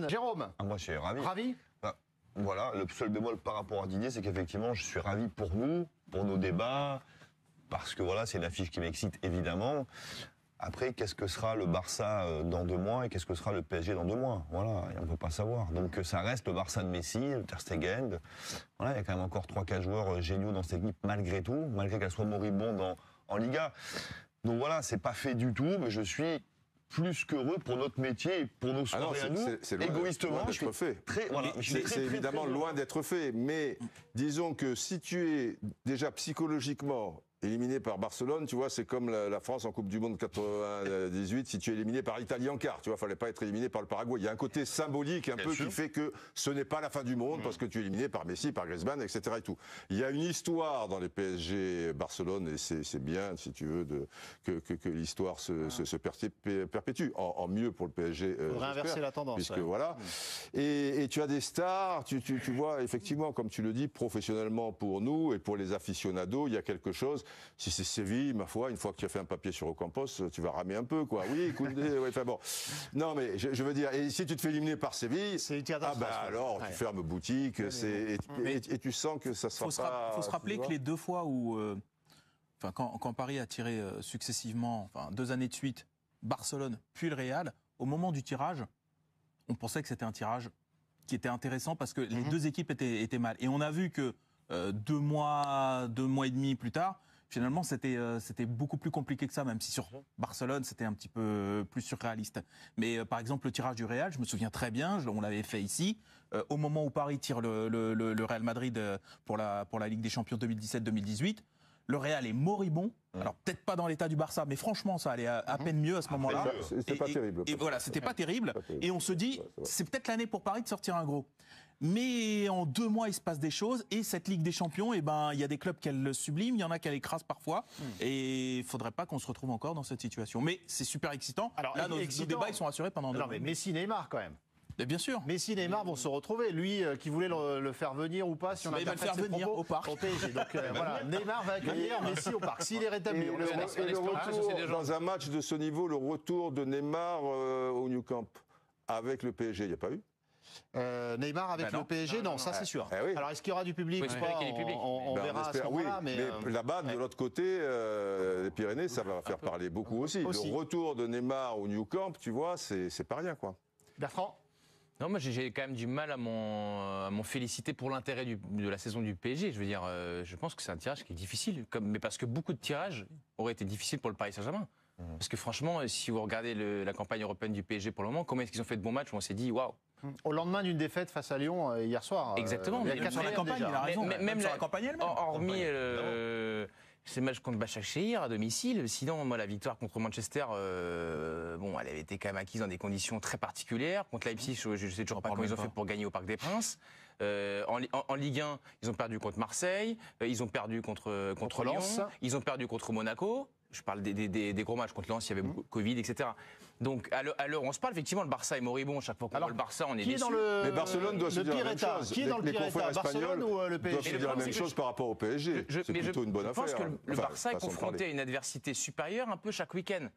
Jérôme. Moi, je suis ravi. Ravi. Voilà, le seul bémol par rapport à Didier, c'est qu'effectivement, je suis ravi pour nous, pour nos débats, parce que voilà, c'est une affiche qui m'excite évidemment. Après, qu'est-ce que sera le Barça dans 2 mois et qu'est-ce que sera le PSG dans 2 mois? Voilà, on ne peut pas savoir. Donc ça reste le Barça de Messi, le Ter Stegen. Voilà, il y a quand même encore 3-4 joueurs géniaux dans cette équipe malgré tout, malgré qu'elle soit moribonde en Liga. Donc voilà, c'est pas fait du tout, mais je suis plus qu'heureux pour notre métier et pour nos soirées à nous. Égoïstement, je suis fait. C'est évidemment loin d'être fait, mais disons que si tu es déjà psychologiquement éliminé par Barcelone, tu vois, c'est comme la France en Coupe du Monde 98, si tu es éliminé par l'Italie en quart, tu vois, fallait pas être éliminé par le Paraguay. Il y a un côté symbolique un peu qui fait que ce n'est pas la fin du monde parce que tu es éliminé par Messi, par Griezmann, etc. et tout. Il y a une histoire dans les PSG Barcelone et c'est bien, si tu veux, que l'histoire se perpétue. En mieux pour le PSG. Réinverser la tendance. Puisque voilà. Et tu as des stars, tu vois, effectivement, comme tu le dis, professionnellement pour nous et pour les aficionados, il y a quelque chose. Si c'est Séville, ma foi, une fois que tu as fait un papier sur Ocampos, tu vas ramer un peu, quoi. Oui, Koundé, ouais, enfin bon. Non, mais je veux dire, et si tu te fais éliminer par Séville, alors tu fermes boutique, et tu sens que ça sera pas. Il faut se rappeler que les 2 fois où, quand Paris a tiré successivement, 2 années de suite, Barcelone puis le Real, au moment du tirage, on pensait que c'était un tirage qui était intéressant parce que les 2 équipes étaient mal. Et on a vu que 2 mois et demi plus tard, finalement, c'était beaucoup plus compliqué que ça, même si sur Barcelone, c'était un petit peu plus surréaliste. Mais par exemple, le tirage du Real, je me souviens très bien, on l'avait fait ici, au moment où Paris tire le Real Madrid pour la Ligue des Champions 2017-2018, le Real est moribond. Alors peut-être pas dans l'état du Barça, mais franchement, ça allait à peine mieux à ce moment-là. C'était pas terrible. Et voilà, c'était pas terrible. Et on se dit, c'est peut-être l'année pour Paris de sortir un gros. Mais en 2 mois, il se passe des choses. Et cette Ligue des Champions, il y a des clubs qui le subliment, il y en a qui l'écrasent parfois. Et il faudrait pas qu'on se retrouve encore dans cette situation. Mais c'est super excitant. Alors là, nos débats, ils sont assurés pendant 2 mois. Non, mais Messi, Neymar, quand même. Mais bien sûr. Messi et Neymar vont se retrouver. Lui qui voulait le faire venir ou pas, si on a va le faire venir au parc. Au PSG. Donc voilà, Neymar va accueillir Messi au parc. S'il est rétabli, le retour, dans un match de ce niveau, le retour de Neymar au Nou Camp avec le PSG, il n'y a pas eu? Neymar avec le PSG, non, ça c'est sûr. Oui. Alors est-ce qu'il y aura du public ou pas? On verra à ce moment-là. Mais là-bas, de l'autre côté, les Pyrénées, ça va faire parler beaucoup aussi. Le retour de Neymar au Nou Camp, tu vois, c'est pas rien, quoi. Bertrand? Non, moi j'ai quand même du mal à m'en féliciter pour l'intérêt de la saison du PSG. Je veux dire, je pense que c'est un tirage qui est difficile, mais parce que beaucoup de tirages auraient été difficiles pour le Paris Saint-Germain. Parce que franchement, si vous regardez la campagne européenne du PSG pour le moment, combien est-ce qu'ils ont fait de bons matchs où on s'est dit waouh. Au lendemain d'une défaite face à Lyon hier soir. Exactement. Même sur la campagne, il a raison. Même sur la campagne elle-même. Hormis ces matchs contre Başakşehir à domicile, sinon moi la victoire contre Manchester, elle avait été quand même acquise dans des conditions très particulières. Contre Leipzig, je sais toujours pas comment ils ont fait pour gagner au Parc des Princes. En Ligue 1, ils ont perdu contre Marseille, ils ont perdu contre Lyon, Lens. Ils ont perdu contre Monaco. Je parle des gros matchs contre Lens, il y avait beaucoup de Covid, etc. Donc, à l'heure où on se parle, effectivement, le Barça est moribond. Chaque fois qu'on voit le Barça, on est déçu. Mais Barcelone doit se dire la même chose. Qui est dans le pire état, Barcelone ou le PSG? Doivent se dire la même chose par rapport au PSG. C'est plutôt une bonne affaire. Je pense que le Barça est confronté à une adversité supérieure un peu chaque week-end.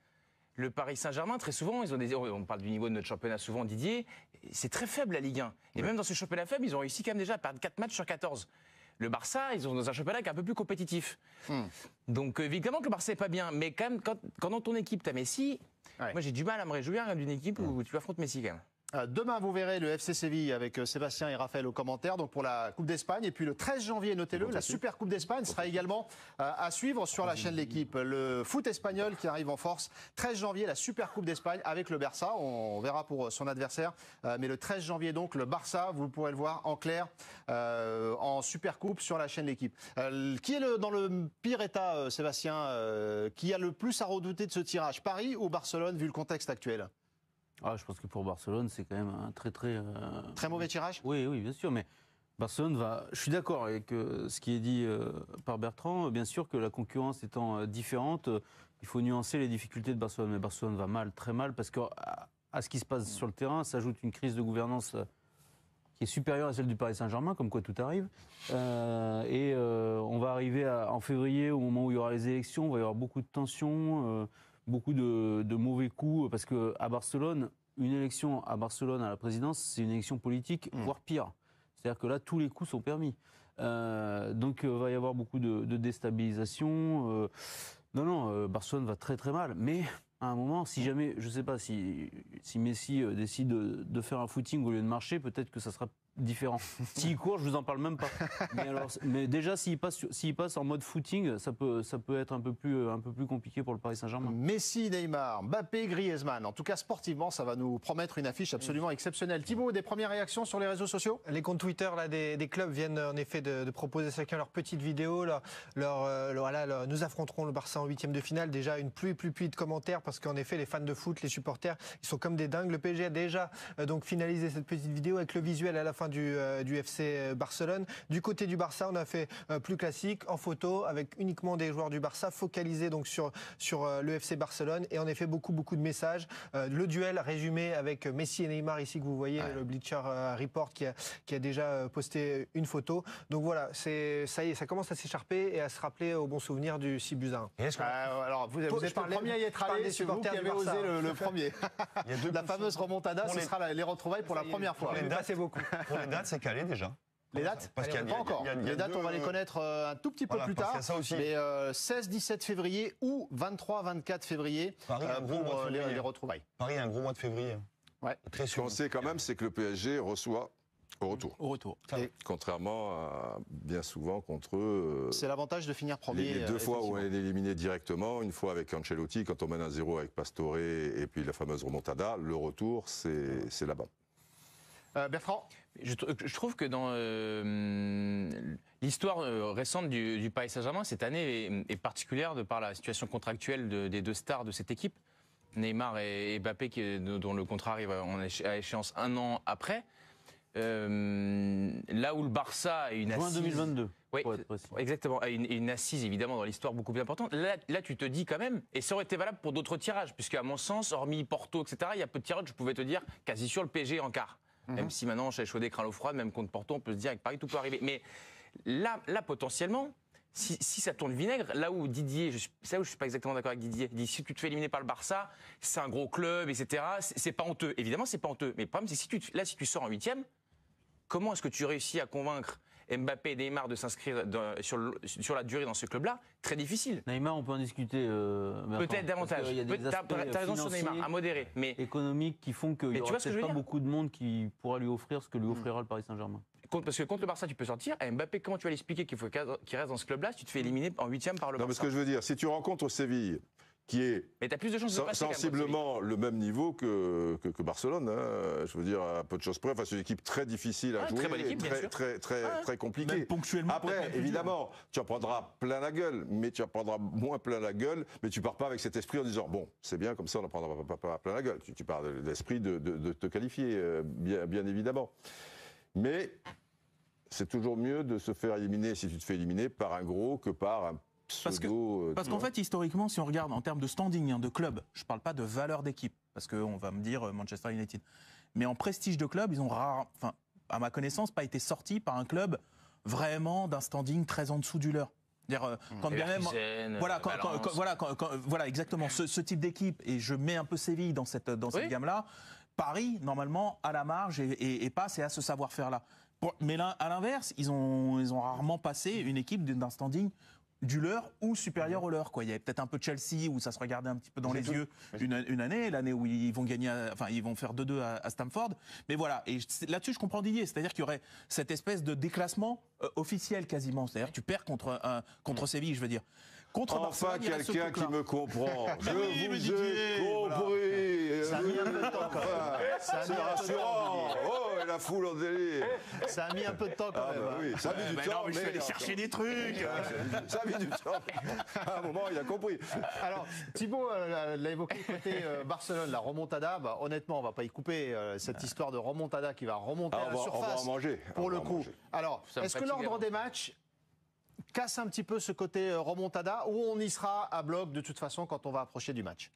Le Paris Saint-Germain, très souvent, on parle du niveau de notre championnat souvent, Didier, c'est très faible la Ligue 1. Et même dans ce championnat faible, ils ont réussi quand même déjà à perdre 4 matchs sur 14. Le Barça, ils ont dans un championnat qui est un peu plus compétitif. Donc évidemment que le Barça n'est pas bien, mais quand même, quand dans ton équipe, tu as Messi, moi j'ai du mal à me réjouir d'une équipe où tu affrontes Messi quand même. Demain, vous verrez le FC Séville avec Sébastien et Raphaël au commentaire, donc pour la Coupe d'Espagne. Et puis le 13 janvier, notez-le, la Super Coupe d'Espagne sera également à suivre sur la chaîne L'Équipe. Le foot espagnol qui arrive en force. 13 janvier, la Super Coupe d'Espagne avec le Barça. On verra pour son adversaire. Mais le 13 janvier, donc, le Barça, vous pourrez le voir en clair en Super Coupe sur la chaîne L'Équipe. Qui est dans le pire état, Sébastien, qui a le plus à redouter de ce tirage? Paris ou Barcelone, vu le contexte actuel? Je pense que pour Barcelone, c'est quand même un très mauvais tirage. Oui, bien sûr, mais Barcelone va... Je suis d'accord avec ce qui est dit par Bertrand. Bien sûr que la concurrence étant différente, il faut nuancer les difficultés de Barcelone. Mais Barcelone va mal, très mal, parce qu'à ce qui se passe sur le terrain, s'ajoute une crise de gouvernance qui est supérieure à celle du Paris Saint-Germain, comme quoi tout arrive. On va arriver en février, au moment où il y aura les élections, il va y avoir beaucoup de tensions, beaucoup de mauvais coups, parce qu'à Barcelone, une élection à Barcelone à la présidence, c'est une élection politique, voire pire. C'est-à-dire que là, tous les coups sont permis. Donc, il va y avoir beaucoup de déstabilisation. Barcelone va très très mal. Mais à un moment, si jamais, je ne sais pas, si Messi décide de faire un footing au lieu de marcher, peut-être que ça sera différent. S'il court, je vous en parle même pas. Mais déjà, s'il passe en mode footing, ça peut être un peu plus compliqué pour le Paris Saint-Germain. Messi, Neymar, Mbappé, Griezmann. En tout cas, sportivement, ça va nous promettre une affiche absolument exceptionnelle. Thibaut, des premières réactions sur les réseaux sociaux ? Les comptes Twitter là, des clubs viennent en effet de proposer chacun leur petite vidéo. Nous affronterons le Barça en 8e de finale. Déjà, une pluie de commentaires parce qu'en effet, les fans de foot, les supporters, ils sont comme des dingues. Le PSG a déjà donc finalisé cette petite vidéo avec le visuel à la fin du FC Barcelone. Du côté du Barça, on a fait plus classique, en photo, avec uniquement des joueurs du Barça, focalisés donc sur le FC Barcelone. Et en effet, beaucoup de messages. Le duel résumé avec Messi et Neymar, ici que vous voyez, le Bleacher Report qui a déjà posté une photo. Donc voilà, ça y est, ça commence à s'écharper et à se rappeler au bon souvenir du 6-1. Alors, vous êtes le premier à y être allé, c'est vous qui avez osé le premier. La fameuse remontada, ce sera les retrouvailles pour la première fois. Pour les dates, c'est calé déjà. Les dates ? Parce qu'il y a pas encore. Les dates, on va les connaître un tout petit peu plus tard. Ça aussi. Mais 16-17 février ou 23-24 février pour les retrouvailles. Paris a un gros mois de février. Ouais. Très Ce qu'on sait quand même, c'est que le PSG reçoit au retour. Au retour. Contrairement à bien souvent contre eux. C'est l'avantage de finir premier. Les deux fois où on est éliminé directement, une fois avec Ancelotti, quand on mène 1-0 avec Pastore et puis la fameuse remontada, le retour, c'est là-bas. Bertrand ? Je trouve que dans l'histoire récente du Paris Saint-Germain, cette année est particulière de par la situation contractuelle des deux stars de cette équipe, Neymar et Mbappé, dont le contrat arrive à échéance un an après. Là où le Barça a une Juin assise... 2022, oui, pour être précis. Exactement, a une assise évidemment dans l'histoire beaucoup plus importante. Là, tu te dis quand même, et ça aurait été valable pour d'autres tirages, puisque à mon sens, hormis Porto, etc., il y a peu de tirages, je pouvais te dire, quasi sûr le PSG en quart. Même si maintenant, chez chaud crin l'eau froide, même contre Porto, on peut se dire avec Paris, tout peut arriver. Mais là potentiellement, si ça tourne vinaigre, là où Didier, c'est là où je suis pas exactement d'accord avec Didier, il dit si tu te fais éliminer par le Barça, c'est un gros club, etc., c'est pas honteux. Évidemment, c'est pas honteux. Mais le problème, c'est si tu sors en 8e, comment est-ce que tu réussis à convaincre Mbappé et Neymar de s'inscrire sur la durée dans ce club-là? Très difficile. Neymar, on peut en discuter. Peut-être davantage. T'as raison sur Neymar, à modérer. Mais économiques qui font qu'il n'y aura peut-être pas beaucoup de monde qui pourra lui offrir ce que lui offrira le Paris Saint-Germain. Parce que contre le Barça, tu peux sortir. Et Mbappé, comment tu vas l'expliquer qu'il faut qu'il reste dans ce club-là si tu te fais éliminer en 8e par le Barça? Non, mais ce que je veux dire, si tu rencontres Séville, qui est mais t'as plus de chances de passer sensiblement le même niveau que Barcelone, hein, je veux dire, à peu de choses près. Enfin, c'est une équipe très difficile à jouer, très bonne équipe, très compliquée. Même ponctuellement. Après, évidemment, tu en prendras plein la gueule, mais tu en prendras moins plein la gueule, mais tu pars pas avec cet esprit en disant bon, c'est bien comme ça, on n'en prendra pas plein la gueule. Tu pars de l'esprit de te qualifier, bien évidemment. Mais c'est toujours mieux de se faire éliminer, si tu te fais éliminer, par un gros que par un parce qu'en fait, historiquement, si on regarde en termes de standing, de club, je ne parle pas de valeur d'équipe, parce qu'on va me dire Manchester United, mais en prestige de club, ils ont à ma connaissance, pas été sortis par un club vraiment d'un standing très en dessous du leur. Quand bien même, voilà exactement ce type d'équipe, et je mets un peu Séville dans cette gamme-là. Paris, normalement, à la marge et passe et a ce savoir-faire-là. Mais là, à l'inverse, ils ont rarement passé une équipe d'un standing du leur ou supérieur au leur, quoi. Il y avait peut-être un peu de Chelsea où ça se regardait un petit peu dans les yeux une année, l'année où ils vont gagner, ils vont faire 2-2 à Stamford. Mais voilà, et là-dessus je comprends Didier, c'est-à-dire qu'il y aurait cette espèce de déclassement officiel quasiment, c'est-à-dire que tu perds contre Séville, je veux dire. Contre enfin quelqu'un qui me comprend. Je vous ai compris. Ça a mis un peu de temps quand même. C'est rassurant. Oh, et la foule en délire. Ça a mis un peu de temps quand même. Oui, ça a mis du temps. Mais je vais aller chercher des trucs. Ça a mis du temps. À un moment, il a compris. Alors, Thibaut l'a évoqué côté Barcelone, la remontada. Honnêtement, on ne va pas y couper cette histoire de remontada qui va remonter à la surface. On va en manger. Pour le coup. Alors, est-ce que l'ordre des matchs casse un petit peu ce côté remontada ou on y sera à bloc de toute façon quand on va approcher du match?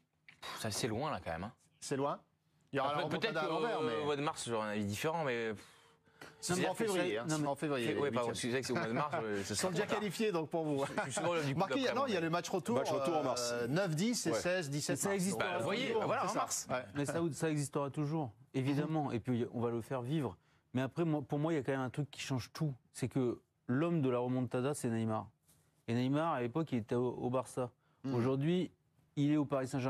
Ça, c'est loin là quand même. C'est loin. Il y aura la remontada à l'envers. Au mois de mars, j'aurai un avis différent, mais C'est en février. Non, mais- En février. Oui, pardon, huitième. excusez, c'est au mois de mars. Ils sont déjà qualifiés donc pour vous. Je suis souvent du coup Marqué, d'après, non, il y a le match retour. Match retour en mars. 9, 10 et Ouais. 16, 17 Ça mars. existe Donc, pas. Vous voyez, toujours, voilà, c'est en ça. mars. Ouais. Mais ça existera toujours, évidemment. Et puis on va le faire vivre. Mais après, pour moi, il y a quand même un truc qui change tout. C'est que l'homme de la remontada, c'est Neymar. Et Neymar, à l'époque, il était au Barça. Aujourd'hui, il est au Paris Saint-Germain.